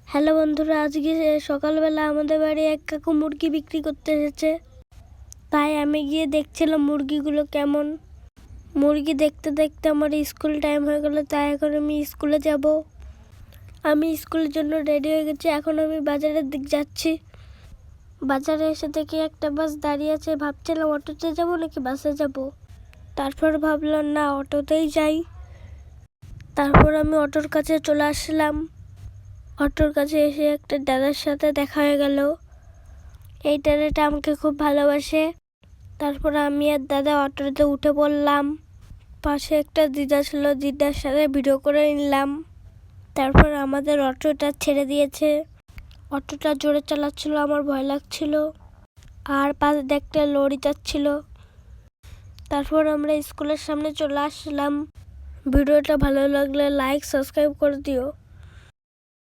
Hello বন্ধুরা, আজকে সকালবেলা আমাদের বাড়ি এক কাকু মুরগি বিক্রি করতে এসেছে। তাই আমি গিয়ে দেখছিলাম মুরগিগুলো কেমন। মুরগি দেখতে দেখতে আমার স্কুল টাইম হয়ে গেল, তাই এখন আমি স্কুলে যাব। আমি স্কুলের জন্য রেডি হয়ে গেছি। এখন আমি বাজারের দিক যাচ্ছি। বাজারে এসে দেখি একটা বাস দাঁড়িয়ে আছে। ভাবছিলাম অটোতে যাব নাকি বাসে যাব। তারপর ভাবলাম না, অটোতেই যাই। তারপর আমি অটোর কাছে চলে আসলাম। অটোর কাছে এসে একটা দাদার সাথে দেখা হয়ে গেল। এই দাদাটা আমাকে খুব ভালোবাসে। তারপর আমি আর দাদা অটোতে উঠে পড়লাম। পাশে একটা দিদা ছিল, দিদার সাথে ভিডিও করে নিলাম। তারপর আমাদের অটোটা ছেড়ে দিয়েছে। অটোটা জোরে চালাচ্ছিল, আমার ভয় লাগছিল। আর পাশ দিয়ে একটা লরি যাচ্ছিল। তারপর আমরা স্কুলের সামনে চলে আসলাম। ভিডিওটা ভালো লাগলে লাইক সাবস্ক্রাইব করে দিও।